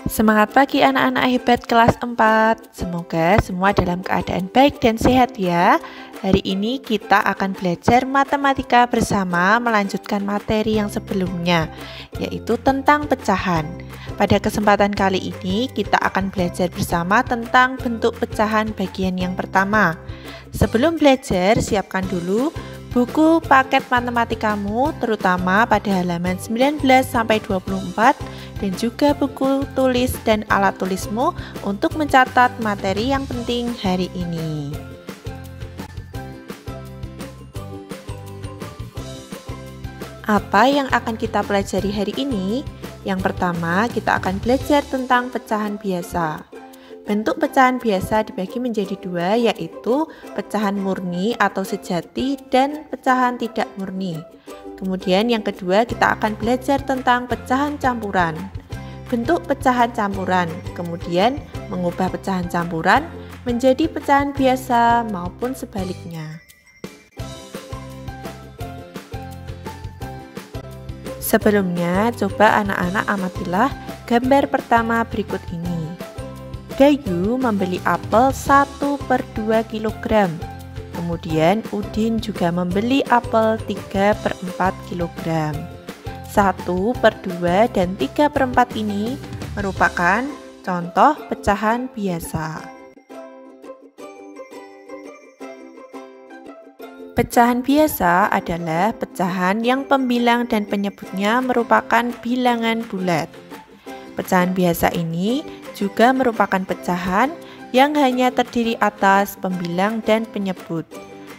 Semangat pagi anak-anak hebat kelas 4. Semoga semua dalam keadaan baik dan sehat ya. Hari ini kita akan belajar matematika bersama melanjutkan materi yang sebelumnya, yaitu tentang pecahan. Pada kesempatan kali ini kita akan belajar bersama tentang bentuk pecahan bagian yang pertama. Sebelum belajar, siapkan dulu buku paket matematikamu, terutama pada halaman 19-24, dan juga buku tulis dan alat tulismu untuk mencatat materi yang penting hari ini. Apa yang akan kita pelajari hari ini? Yang pertama, kita akan belajar tentang pecahan biasa. Bentuk pecahan biasa dibagi menjadi dua, yaitu pecahan murni atau sejati dan pecahan tidak murni. Kemudian yang kedua, kita akan belajar tentang pecahan campuran. Bentuk pecahan campuran, kemudian mengubah pecahan campuran menjadi pecahan biasa maupun sebaliknya. Sebelumnya, coba anak-anak amatilah gambar pertama berikut ini. Gayu membeli apel 1/2 kg. Kemudian Udin juga membeli apel 3/4 kg. 1/2 dan 3/4 ini merupakan contoh pecahan biasa. Pecahan biasa adalah pecahan yang pembilang dan penyebutnya merupakan bilangan bulat. Pecahan biasa ini juga merupakan pecahan yang hanya terdiri atas pembilang dan penyebut,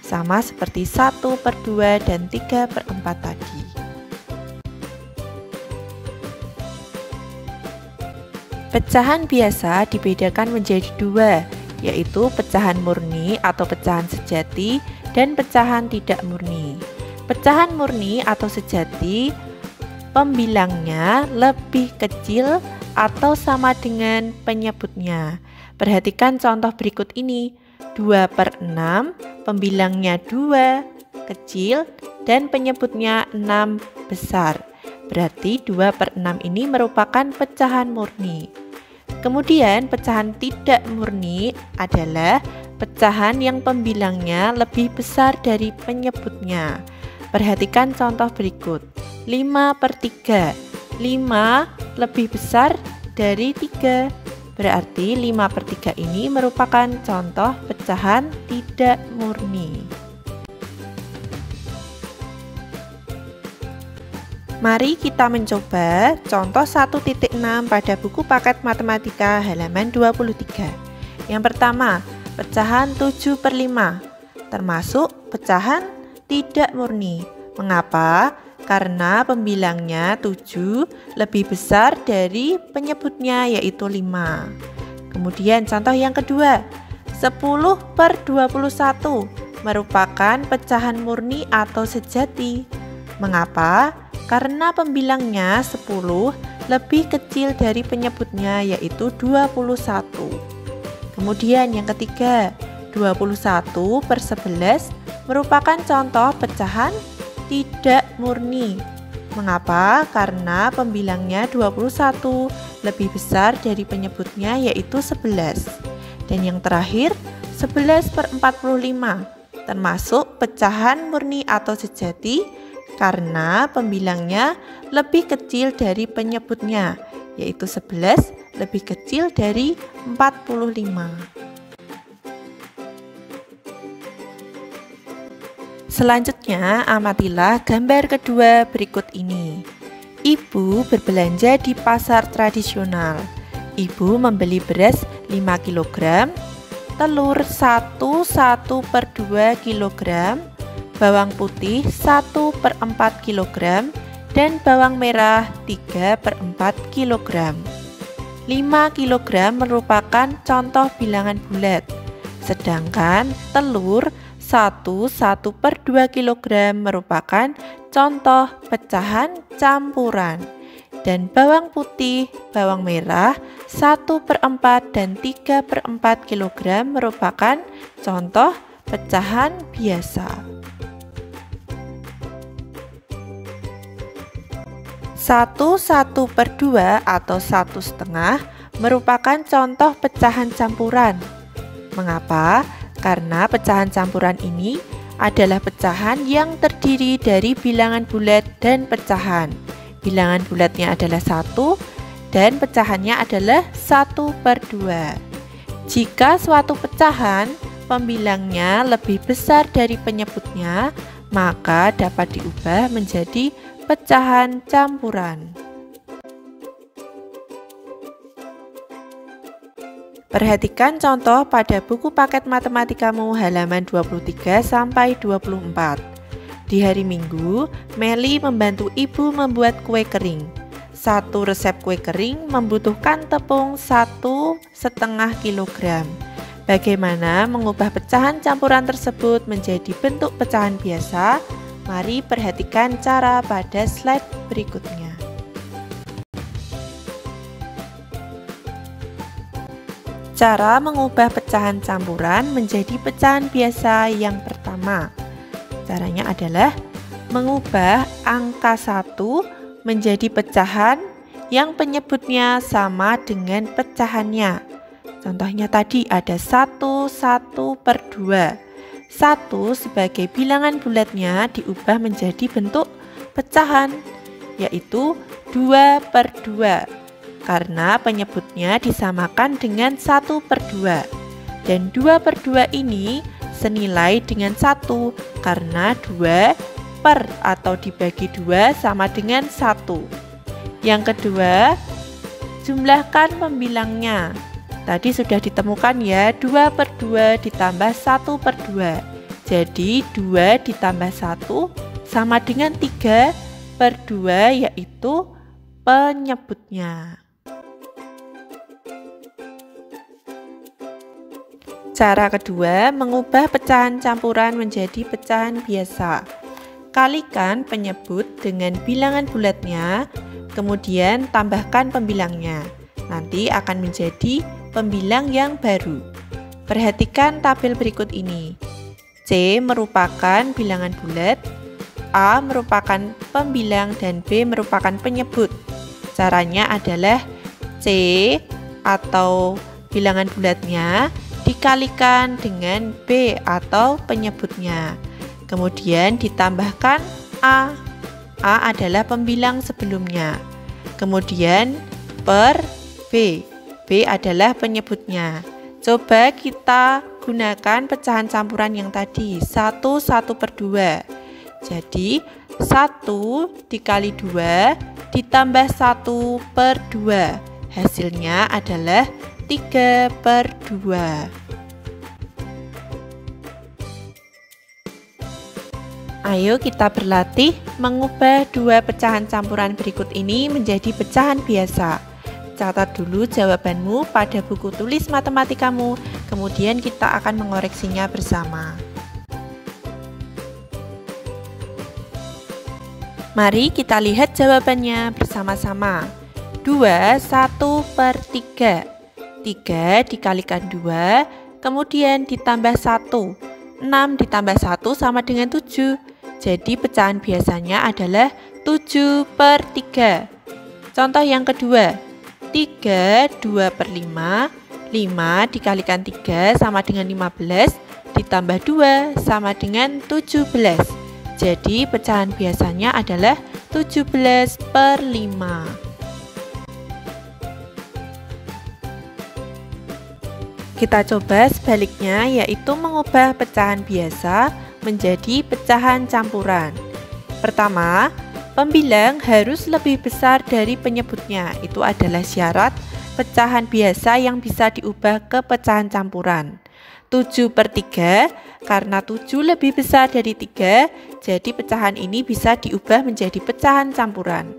sama seperti 1/2 dan 3/4 tadi. Pecahan biasa dibedakan menjadi dua, yaitu pecahan murni atau pecahan sejati dan pecahan tidak murni. Pecahan murni atau sejati, pembilangnya lebih kecil atau sama dengan penyebutnya. Perhatikan contoh berikut ini. 2/6, pembilangnya 2 kecil dan penyebutnya 6 besar. Berarti 2/6 ini merupakan pecahan murni. Kemudian pecahan tidak murni adalah pecahan yang pembilangnya lebih besar dari penyebutnya. Perhatikan contoh berikut. 5/3. 5 lebih besar dari 3. Berarti 5/3 ini merupakan contoh pecahan tidak murni. Mari kita mencoba contoh 1.6 pada buku paket matematika halaman 23. Yang pertama, pecahan 7/5, termasuk pecahan tidak murni. Mengapa? Karena pembilangnya 7 lebih besar dari penyebutnya yaitu 5. Kemudian contoh yang kedua, 10/21 merupakan pecahan murni atau sejati. Mengapa? Karena pembilangnya 10 lebih kecil dari penyebutnya yaitu 21. Kemudian yang ketiga, 21/11 merupakan contoh pecahan tidak murni. Mengapa? Karena pembilangnya 21 lebih besar dari penyebutnya yaitu 11. Dan yang terakhir, 11/45 termasuk pecahan murni atau sejati karena pembilangnya lebih kecil dari penyebutnya yaitu 11 lebih kecil dari 45. Selanjutnya, amatilah gambar kedua berikut ini. Ibu berbelanja di pasar tradisional. Ibu membeli beras 5 kg, telur 1/2 kg, bawang putih 1/4 kg, dan bawang merah 3/4 kg. 5 kg merupakan contoh bilangan bulat, sedangkan telur 1/2 kg merupakan contoh pecahan campuran, dan bawang putih, bawang merah 1/4 dan 3/4 kg merupakan contoh pecahan biasa. 1/2 atau 1/2 merupakan contoh pecahan campuran. Mengapa? Karena pecahan campuran ini adalah pecahan yang terdiri dari bilangan bulat dan pecahan. Bilangan bulatnya adalah 1 dan pecahannya adalah 1/2. Jika suatu pecahan pembilangnya lebih besar dari penyebutnya, maka dapat diubah menjadi pecahan campuran. Perhatikan contoh pada buku paket matematikamu halaman 23-24. Di hari Minggu, Meli membantu ibu membuat kue kering. Satu resep kue kering membutuhkan tepung 1,5 kg. Bagaimana mengubah pecahan campuran tersebut menjadi bentuk pecahan biasa? Mari perhatikan cara pada slide berikutnya. Cara mengubah pecahan campuran menjadi pecahan biasa yang pertama. Caranya adalah mengubah angka 1 menjadi pecahan yang penyebutnya sama dengan pecahannya. Contohnya tadi ada 1/2. 1 sebagai bilangan bulatnya diubah menjadi bentuk pecahan, yaitu 2/2. Karena penyebutnya disamakan dengan 1/2 dan 2/2 ini senilai dengan 1 karena 2 per atau dibagi 2 sama dengan 1. Yang kedua, jumlahkan pembilangnya. Tadi sudah ditemukan ya, 2/2 ditambah 1/2. Jadi 2 ditambah 1 sama dengan 3/2, yaitu penyebutnya. Cara kedua, mengubah pecahan campuran menjadi pecahan biasa. Kalikan penyebut dengan bilangan bulatnya, kemudian tambahkan pembilangnya. Nanti akan menjadi pembilang yang baru. Perhatikan tabel berikut ini. C merupakan bilangan bulat, A merupakan pembilang, dan B merupakan penyebut. Caranya adalah C atau bilangan bulatnya dikalikan dengan B atau penyebutnya. Kemudian ditambahkan A. A adalah pembilang sebelumnya. Kemudian per B. B adalah penyebutnya. Coba kita gunakan pecahan campuran yang tadi, 1/2. Jadi 1 dikali 2 ditambah 1/2. Hasilnya adalah 3/2. Ayo kita berlatih mengubah dua pecahan campuran berikut ini menjadi pecahan biasa. Catat dulu jawabanmu pada buku tulis matematikamu, kemudian kita akan mengoreksinya bersama. Mari kita lihat jawabannya bersama-sama. 2 1/3. 3 dikalikan 2, kemudian ditambah 1. 6 ditambah 1 sama dengan 7. Jadi pecahan biasanya adalah 7/3. Contoh yang kedua, 3 2/5. 5 dikalikan 3 sama dengan 15, ditambah 2 sama dengan 17. Jadi pecahan biasanya adalah 17/5. Kita coba sebaliknya, yaitu mengubah pecahan biasa menjadi pecahan campuran. Pertama, pembilang harus lebih besar dari penyebutnya. Itu adalah syarat pecahan biasa yang bisa diubah ke pecahan campuran. 7/3, karena 7 lebih besar dari 3, jadi pecahan ini bisa diubah menjadi pecahan campuran.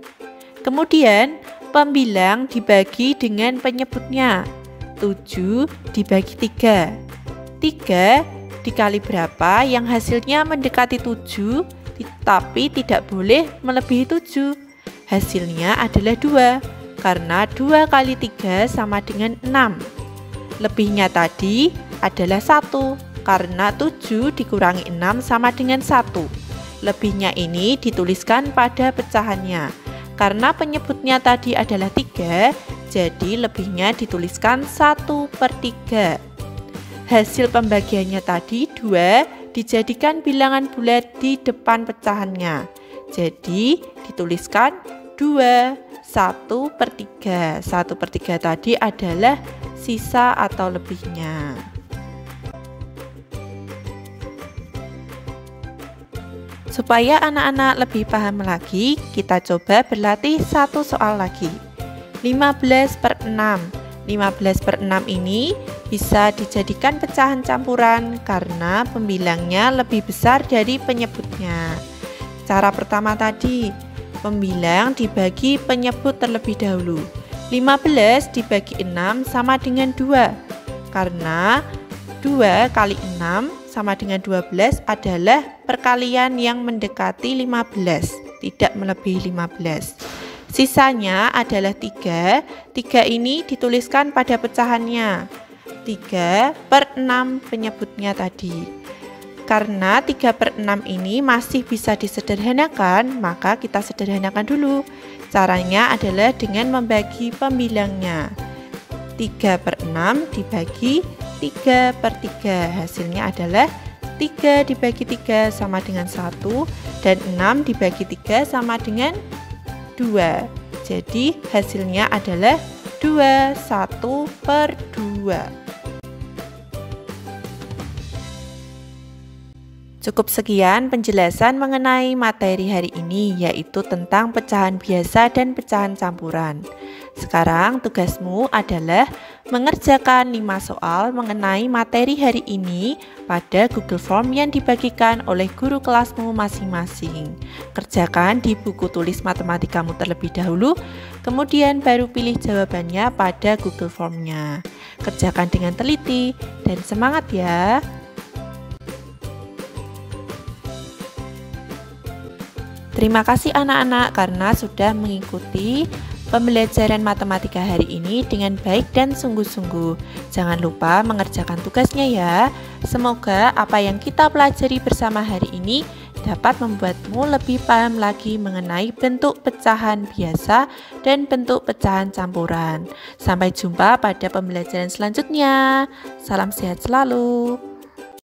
Kemudian, pembilang dibagi dengan penyebutnya. 7 dibagi 3. 3 dikali berapa yang hasilnya mendekati 7, tapi tidak boleh melebihi 7. Hasilnya adalah 2, karena 2 kali 3 sama dengan 6. Lebihnya tadi adalah 1, karena 7 dikurangi 6 sama dengan 1. Lebihnya ini dituliskan pada pecahannya. Karena penyebutnya tadi adalah 3, jadi lebihnya dituliskan 1/3. Hasil pembagiannya tadi 2 dijadikan bilangan bulat di depan pecahannya. Jadi dituliskan 2, 1/3. 1/3 tadi adalah sisa atau lebihnya. Supaya anak-anak lebih paham lagi, kita coba berlatih satu soal lagi. 15/6. 15/6 ini bisa dijadikan pecahan campuran karena pembilangnya lebih besar dari penyebutnya. Cara pertama tadi, pembilang dibagi penyebut terlebih dahulu. 15 dibagi 6 sama dengan 2. Karena 2 kali 6 sama dengan 12 adalah perkalian yang mendekati 15, tidak melebihi 15. Sisanya adalah 3. 3 ini dituliskan pada pecahannya. 3/6 penyebutnya tadi. Karena 3/6 ini masih bisa disederhanakan, maka kita sederhanakan dulu. Caranya adalah dengan membagi pembilangnya. 3/6 dibagi 3/3. Hasilnya adalah 3 dibagi 3 sama dengan 1 dan 6 dibagi 3 sama dengan 2. Jadi hasilnya adalah 2, 1/2. Cukup sekian penjelasan mengenai materi hari ini, yaitu tentang pecahan biasa dan pecahan campuran. Sekarang tugasmu adalah mengerjakan 5 soal mengenai materi hari ini pada Google Form yang dibagikan oleh guru kelasmu masing-masing. Kerjakan di buku tulis matematikamu terlebih dahulu, kemudian baru pilih jawabannya pada Google Form-nya. Kerjakan dengan teliti dan semangat ya! Terima kasih anak-anak karena sudah mengikuti pembelajaran matematika hari ini dengan baik dan sungguh-sungguh. Jangan lupa mengerjakan tugasnya ya. Semoga apa yang kita pelajari bersama hari ini dapat membuatmu lebih paham lagi mengenai bentuk pecahan biasa dan bentuk pecahan campuran. Sampai jumpa pada pembelajaran selanjutnya. Salam sehat selalu.